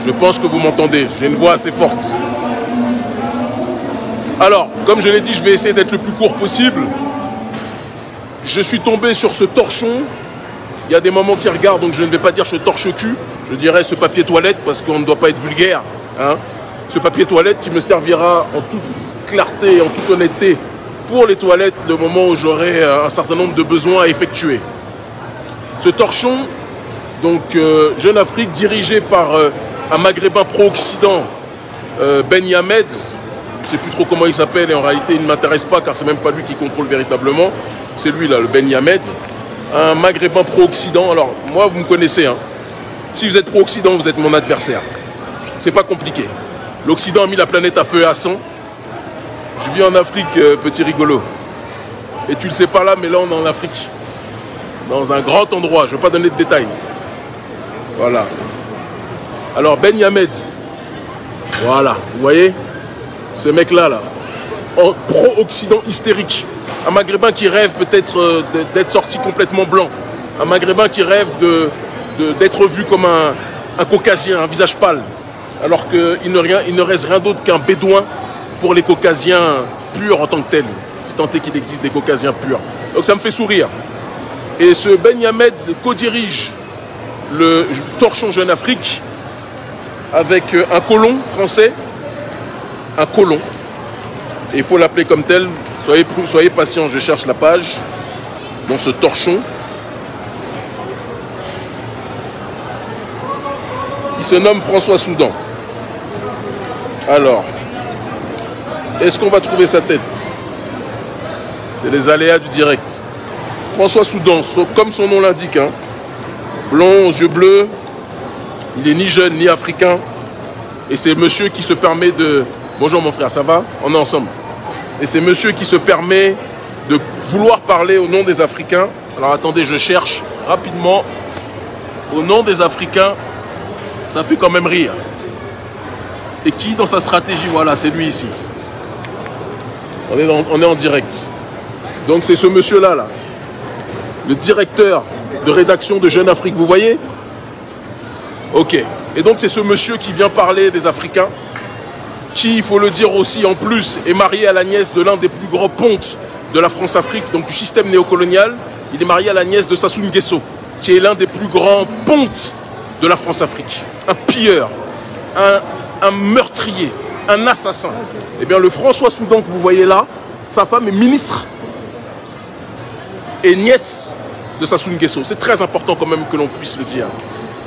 Je pense que vous m'entendez, j'ai une voix assez forte. Alors, comme je l'ai dit, je vais essayer d'être le plus court possible. Je suis tombé sur ce torchon. Il y a des mamans qui regardent, donc je ne vais pas dire ce torche-cul. Je dirais ce papier toilette, parce qu'on ne doit pas être vulgaire. Hein. Ce papier toilette qui me servira en toute clarté, en toute honnêteté, pour les toilettes, le moment où j'aurai un certain nombre de besoins à effectuer. Ce torchon, donc Jeune Afrique, dirigé par un maghrébin pro-occident, Ben Yamed, je ne sais plus trop comment il s'appelle et en réalité il ne m'intéresse pas car c'est même pas lui qui contrôle véritablement, c'est lui là, le Ben Yamed, un maghrébin pro-occident. Alors moi vous me connaissez, hein. Si vous êtes pro-occident vous êtes mon adversaire, c'est pas compliqué. L'Occident a mis la planète à feu et à sang. Je vis en Afrique, petit rigolo. Et tu le sais pas là, mais là on est en Afrique. Dans un grand endroit, je ne vais pas donner de détails. Voilà. Alors Ben Yamed, voilà, vous voyez, ce mec-là, là, pro-Occident hystérique. Un maghrébin qui rêve peut-être d'être sorti complètement blanc. Un maghrébin qui rêve d'être vu comme un caucasien, un visage pâle. Alors qu'il ne reste rien d'autre qu'un bédouin pour les caucasiens purs en tant que tels. Si tant est qu'il existe des caucasiens purs. Donc ça me fait sourire. Et ce Ben Yamed co-dirige le torchon Jeune Afrique avec un colon français, un colon, et il faut l'appeler comme tel. Soyez patient, je cherche la page dans ce torchon. Il se nomme François Soudan. Alors, est-ce qu'on va trouver sa tête? C'est les aléas du direct. François Soudan, comme son nom l'indique, hein, blond, aux yeux bleus, il n'est ni jeune ni africain. Et c'est monsieur qui se permet de... Bonjour mon frère, ça va? On est ensemble. Et c'est monsieur qui se permet de vouloir parler au nom des Africains. Alors attendez, je cherche rapidement. Au nom des Africains, ça fait quand même rire. Et qui dans sa stratégie? Voilà, c'est lui ici. On est en direct. Donc c'est ce monsieur-là, là, le directeur de rédaction de Jeune Afrique, vous voyez? Ok. Et donc c'est ce monsieur qui vient parler des Africains, qui, il faut le dire aussi en plus, est marié à la nièce de l'un des plus grands pontes de la France-Afrique, donc du système néocolonial. Il est marié à la nièce de Sassou Nguesso, qui est l'un des plus grands pontes de la France-Afrique. Un pilleur, un meurtrier, un assassin. Eh bien le François Soudan que vous voyez là, sa femme est ministre et nièce de Sassou Nguesso. C'est très important quand même que l'on puisse le dire.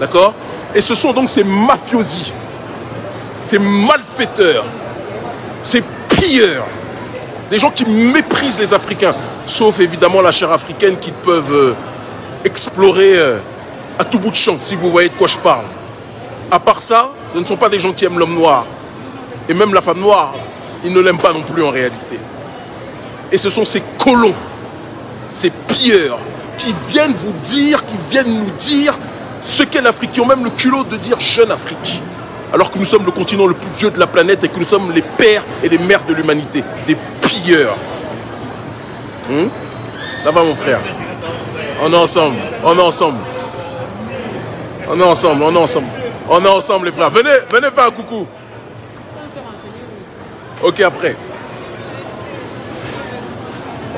D'accord? Et ce sont donc ces mafiosi, ces malfaiteurs, ces pilleurs, des gens qui méprisent les Africains, sauf évidemment la chair africaine qu'ils peuvent explorer à tout bout de champ, si vous voyez de quoi je parle. À part ça, ce ne sont pas des gens qui aiment l'homme noir. Et même la femme noire, ils ne l'aiment pas non plus en réalité. Et ce sont ces colons, ces pilleurs, qui viennent vous dire, qui viennent nous dire ce qu'est l'Afrique, qui ont même le culot de dire Jeune Afrique. Alors que nous sommes le continent le plus vieux de la planète et que nous sommes les pères et les mères de l'humanité. Des pilleurs. Ça va mon frère? On est ensemble, on est ensemble. On est ensemble, on est ensemble. On est ensemble les frères. Venez faire un coucou. Ok après.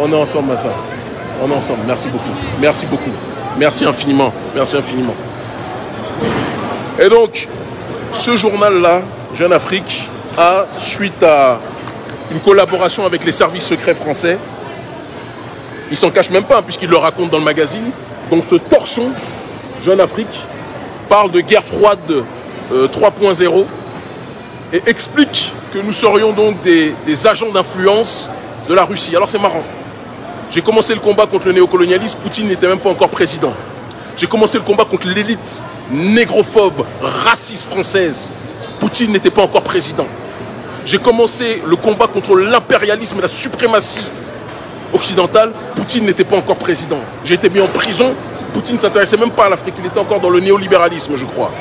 On est ensemble ma soeur. On est ensemble. Merci beaucoup. Merci beaucoup. Merci infiniment. Merci infiniment. Et donc, ce journal-là, Jeune Afrique, a, suite à une collaboration avec les services secrets français, il s'en cache même pas, puisqu'il le raconte dans le magazine, donc ce torchon, Jeune Afrique, parle de guerre froide 3.0 et explique que nous serions donc des agents d'influence de la Russie. Alors c'est marrant. J'ai commencé le combat contre le néocolonialisme, Poutine n'était même pas encore président. J'ai commencé le combat contre l'élite négrophobe, raciste française. Poutine n'était pas encore président. J'ai commencé le combat contre l'impérialisme et la suprématie occidentale. Poutine n'était pas encore président. J'ai été mis en prison. Poutine ne s'intéressait même pas à l'Afrique. Il était encore dans le néolibéralisme, je crois,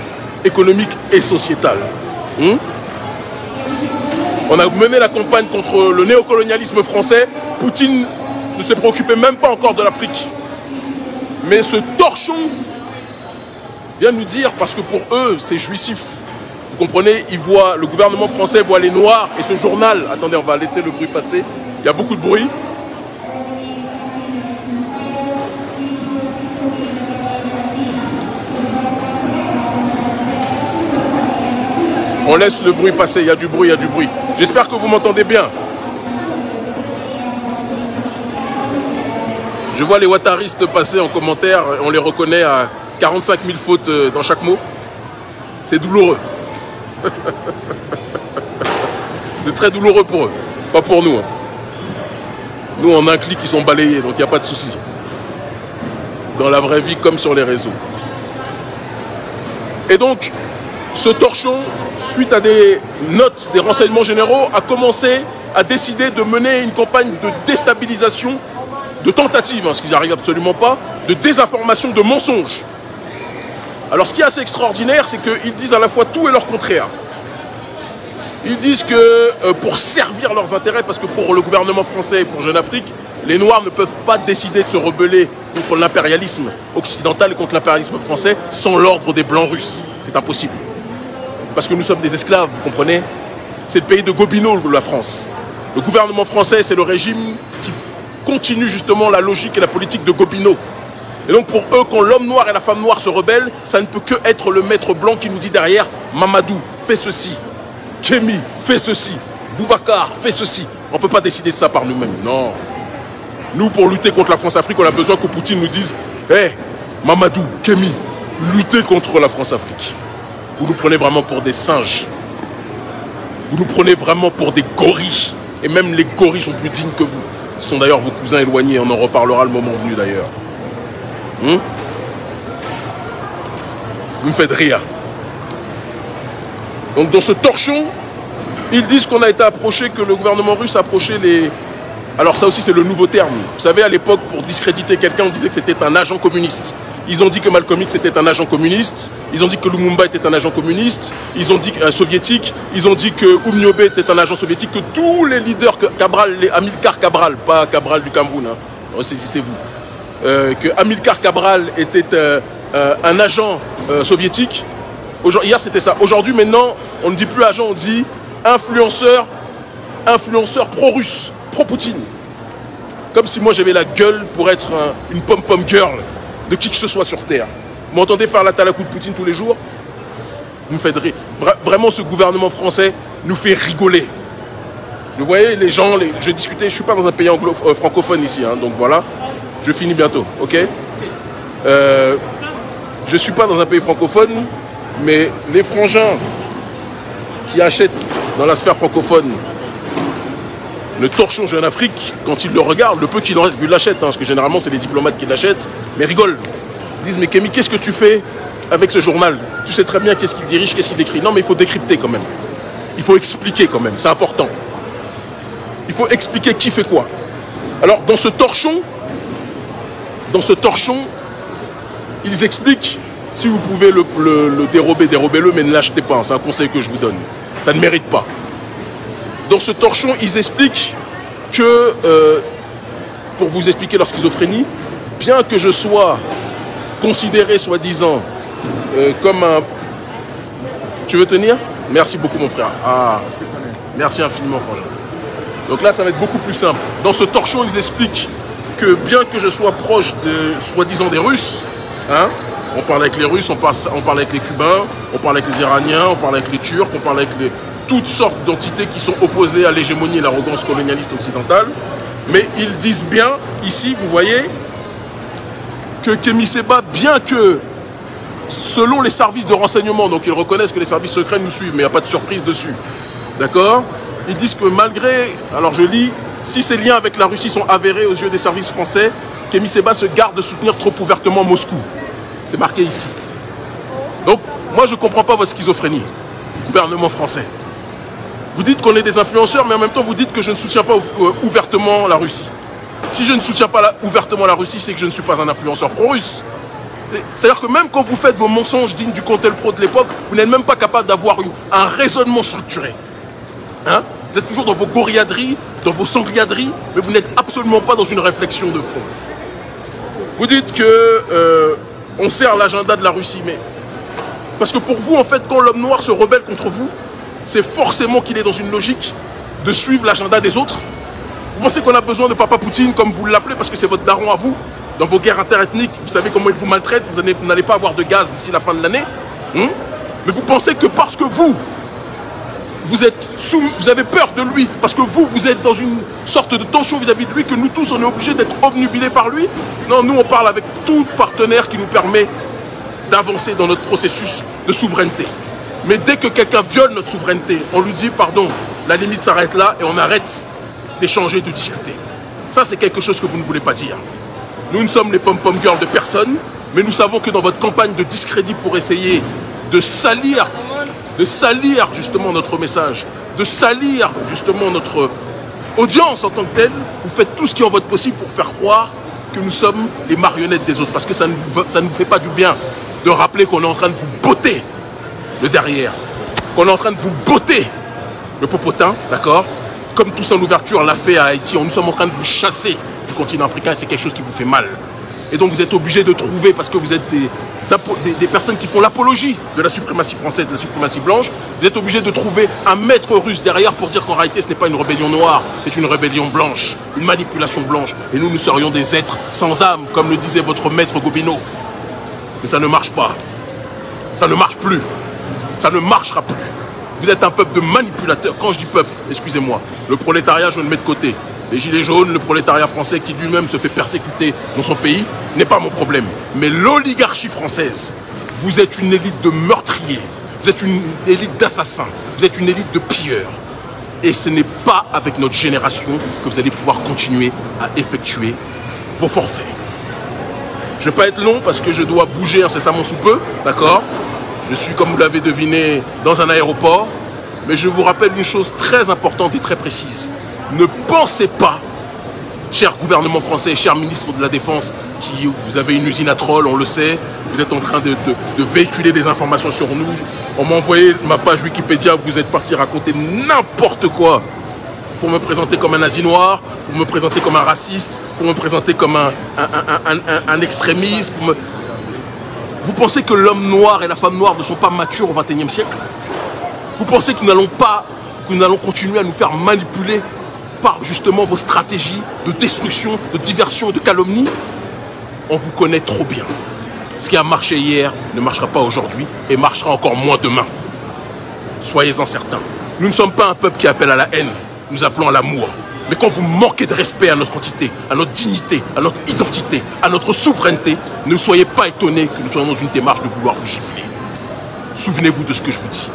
économique et sociétal. On a mené la campagne contre le néocolonialisme français. Poutine ne se préoccupait même pas encore de l'Afrique. Mais ce torchon vient nous dire, parce que pour eux, c'est jouissif Vous comprenez, le gouvernement français voit les Noirs et ce journal... Attendez, on va laisser le bruit passer. Il y a beaucoup de bruit. On laisse le bruit passer, il y a du bruit, il y a du bruit. J'espère que vous m'entendez bien. Je vois les ouattaristes passer en commentaire, on les reconnaît à 45 000 fautes dans chaque mot. C'est douloureux. C'est très douloureux pour eux, pas pour nous. Nous, en un clic, ils sont balayés, donc il n'y a pas de souci. Dans la vraie vie, comme sur les réseaux. Et donc, ce torchon, suite à des notes des renseignements généraux, a commencé à décider de mener une campagne de déstabilisation, de tentative, ce qu'ils n'arrivent absolument pas, de désinformation, de mensonges. Alors ce qui est assez extraordinaire, c'est qu'ils disent à la fois tout et leur contraire. Ils disent que pour servir leurs intérêts, parce que pour le gouvernement français et pour Jeune Afrique, les Noirs ne peuvent pas décider de se rebeller contre l'impérialisme occidental et contre l'impérialisme français sans l'ordre des Blancs russes. C'est impossible. Parce que nous sommes des esclaves, vous comprenez? C'est le pays de Gobineau, la France. Le gouvernement français, c'est le régime qui continue justement la logique et la politique de Gobineau. Et donc pour eux, quand l'homme noir et la femme noire se rebellent, ça ne peut que être le maître blanc qui nous dit derrière « Mamadou, fais ceci ». Kémy, fais ceci. Boubacar, fais ceci. On ne peut pas décider de ça par nous-mêmes. Non. Nous, pour lutter contre la France-Afrique, on a besoin que Poutine nous dise « Hé, Mamadou, Kémy, luttez contre la France-Afrique. Vous nous prenez vraiment pour des singes. Vous nous prenez vraiment pour des gorilles. Et même les gorilles sont plus dignes que vous. Ce sont d'ailleurs vos cousins éloignés. On en reparlera le moment venu d'ailleurs. Vous me faites rire. Donc dans ce torchon, ils disent qu'on a été approché, que le gouvernement russe a approché les... Alors ça aussi c'est le nouveau terme. Vous savez, à l'époque, pour discréditer quelqu'un, on disait que c'était un agent communiste. Ils ont dit que Malcolm X était un agent communiste. Ils ont dit que Lumumba était un agent communiste. Ils ont dit soviétique. Ils ont dit que Oumniobé était un agent soviétique. Que tous les leaders, Cabral, Amilcar Cabral, pas Cabral du Cameroun, ressaisissez-vous. Que Amilcar Cabral était un agent soviétique. Hier c'était ça. Aujourd'hui maintenant, on ne dit plus agent, on dit influenceur pro-russe, pro-Poutine. Comme si moi j'avais la gueule pour être une pom-pom girl de qui que ce soit sur Terre. Vous m'entendez faire la talakou de Poutine tous les jours? Vous me faites rire. Vraiment, ce gouvernement français nous fait rigoler. Vous voyez, les gens, je discutais, je ne suis pas dans un pays francophone ici, donc voilà, je finis bientôt, ok? Je ne suis pas dans un pays francophone, mais les frangins qui achètent dans la sphère francophone le torchon Jeune Afrique, quand ils le regardent, le peu qu'ils l'achètent, parce que généralement c'est les diplomates qui l'achètent, mais rigolent. Ils disent, mais Kémy, qu'est-ce que tu fais avec ce journal? Tu sais très bien qu'est-ce qu'il dirige, qu'est-ce qu'il décrit. Non, mais il faut décrypter quand même. Il faut expliquer quand même, c'est important. Il faut expliquer qui fait quoi. Alors, dans ce torchon, ils expliquent, si vous pouvez le dérober, dérobez-le, mais ne l'achetez pas, c'est un conseil que je vous donne. Ça ne mérite pas. Dans ce torchon, ils expliquent que, pour vous expliquer leur schizophrénie, bien que je sois considéré, soi-disant, comme un... Tu veux tenir? Merci beaucoup, mon frère. Ah, merci infiniment, frangin. Donc là, ça va être beaucoup plus simple. Dans ce torchon, ils expliquent que, bien que je sois proche de, soi-disant, des Russes, on parle avec les Russes, on parle avec les Cubains, on parle avec les Iraniens, on parle avec les Turcs, on parle avec toutes sortes d'entités qui sont opposées à l'hégémonie et l'arrogance colonialiste occidentale. Mais ils disent bien, ici, vous voyez, que Kémy Séba, bien que, selon les services de renseignement, donc ils reconnaissent que les services secrets nous suivent, mais il n'y a pas de surprise dessus, d'accord? Ils disent que malgré, alors je lis, si ces liens avec la Russie sont avérés aux yeux des services français, Kémy Séba se garde de soutenir trop ouvertement Moscou. C'est marqué ici. Donc, moi je ne comprends pas votre schizophrénie, gouvernement français. Vous dites qu'on est des influenceurs, mais en même temps, vous dites que je ne soutiens pas ouvertement la Russie. Si je ne soutiens pas ouvertement la Russie, c'est que je ne suis pas un influenceur pro-russe. C'est-à-dire que même quand vous faites vos mensonges dignes du Contel-Pro de l'époque, vous n'êtes même pas capable d'avoir un raisonnement structuré. Vous êtes toujours dans vos goriaderies, dans vos sangliaderies, mais vous n'êtes absolument pas dans une réflexion de fond. Vous dites que on sert l'agenda de la Russie, mais Parce que pour vous, en fait, quand l'homme noir se rebelle contre vous, c'est forcément qu'il est dans une logique de suivre l'agenda des autres. Vous pensez qu'on a besoin de Papa Poutine, comme vous l'appelez, parce que c'est votre daron à vous, dans vos guerres interethniques, vous savez comment il vous maltraite, vous n'allez pas avoir de gaz d'ici la fin de l'année. Mais vous pensez que parce que vous avez peur de lui, parce que vous êtes dans une sorte de tension vis-à-vis de lui, que nous tous, on est obligés d'être obnubilés par lui. Non, nous, on parle avec tout partenaire qui nous permet d'avancer dans notre processus de souveraineté. Mais dès que quelqu'un viole notre souveraineté, on lui dit, pardon, la limite s'arrête là et on arrête d'échanger, de discuter. Ça, c'est quelque chose que vous ne voulez pas dire. Nous ne sommes les pom-pom girls de personne, mais nous savons que dans votre campagne de discrédit pour essayer de salir justement notre message, de salir justement notre audience en tant que telle, vous faites tout ce qui est en votre possible pour faire croire que nous sommes les marionnettes des autres, parce que ça ne vous fait pas du bien de rappeler qu'on est en train de vous botter le derrière, qu'on est en train de vous botter le popotin, d'accord? Comme Toussaint Louverture l'a fait à Haïti, nous sommes en train de vous chasser du continent africain et c'est quelque chose qui vous fait mal. Et donc vous êtes obligés de trouver, parce que vous êtes des personnes qui font l'apologie de la suprématie française, de la suprématie blanche, vous êtes obligés de trouver un maître russe derrière pour dire qu'en réalité ce n'est pas une rébellion noire, c'est une rébellion blanche, une manipulation blanche. Et nous serions des êtres sans âme, comme le disait votre maître Gobineau. Mais ça ne marche pas. Ça ne marche plus. Ça ne marchera plus. Vous êtes un peuple de manipulateurs. Quand je dis peuple, excusez-moi, le prolétariat, je le mets de côté. Les gilets jaunes, le prolétariat français qui lui-même se fait persécuter dans son pays, n'est pas mon problème. Mais l'oligarchie française, vous êtes une élite de meurtriers, vous êtes une élite d'assassins, vous êtes une élite de pilleurs. Et ce n'est pas avec notre génération que vous allez pouvoir continuer à effectuer vos forfaits. Je ne vais pas être long parce que je dois bouger incessamment sous peu, d'accord? Je suis, comme vous l'avez deviné, dans un aéroport. Mais je vous rappelle une chose très importante et très précise. Ne pensez pas, cher gouvernement français, cher ministre de la Défense, qui vous avez une usine à trolls, on le sait, vous êtes en train de véhiculer des informations sur nous. On m'a envoyé ma page Wikipédia, vous êtes parti raconter n'importe quoi pour me présenter comme un nazi noir, pour me présenter comme un raciste, pour me présenter comme un extrémiste. Vous pensez que l'homme noir et la femme noire ne sont pas matures au XXIe siècle? Vous pensez que nous allons continuer à nous faire manipuler par justement vos stratégies de destruction, de diversion et de calomnie? On vous connaît trop bien. Ce qui a marché hier ne marchera pas aujourd'hui et marchera encore moins demain. Soyez-en certains. Nous ne sommes pas un peuple qui appelle à la haine, nous appelons à l'amour. Mais quand vous manquez de respect à notre entité, à notre dignité, à notre identité, à notre souveraineté, ne soyez pas étonnés que nous soyons dans une démarche de vouloir vous gifler. Souvenez-vous de ce que je vous dis.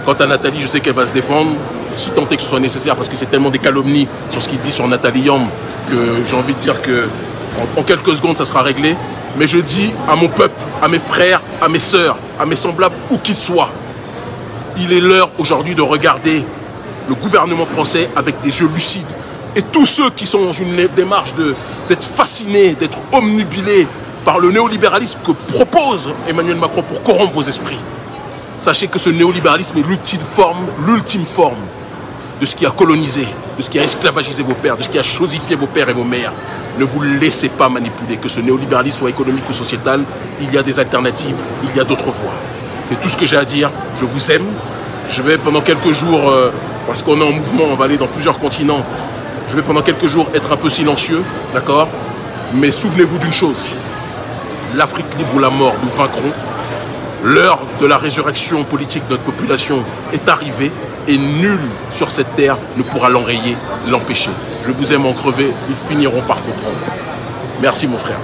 Quant à Nathalie, je sais qu'elle va se défendre, si tant est que ce soit nécessaire, parce que c'est tellement des calomnies sur ce qu'il dit sur Nathalie Yamb que j'ai envie de dire que en quelques secondes, ça sera réglé. Mais je dis à mon peuple, à mes frères, à mes sœurs, à mes semblables, où qu'ils soient, il est l'heure aujourd'hui de regarder le gouvernement français avec des yeux lucides. Et tous ceux qui sont dans une démarche d'être fascinés, d'être omnubilés par le néolibéralisme que propose Emmanuel Macron pour corrompre vos esprits. Sachez que ce néolibéralisme est l'ultime forme de ce qui a colonisé, de ce qui a esclavagisé vos pères, de ce qui a chosifié vos pères et vos mères. Ne vous laissez pas manipuler, que ce néolibéralisme soit économique ou sociétal, il y a des alternatives, il y a d'autres voies. C'est tout ce que j'ai à dire, je vous aime. Je vais pendant quelques jours, parce qu'on est en mouvement, on va aller dans plusieurs continents, je vais pendant quelques jours être un peu silencieux, d'accord? Mais souvenez-vous d'une chose, l'Afrique libre ou la mort, nous vaincrons. L'heure de la résurrection politique de notre population est arrivée et nul sur cette terre ne pourra l'enrayer, l'empêcher. Je vous aime en crever, ils finiront par comprendre. Merci mon frère.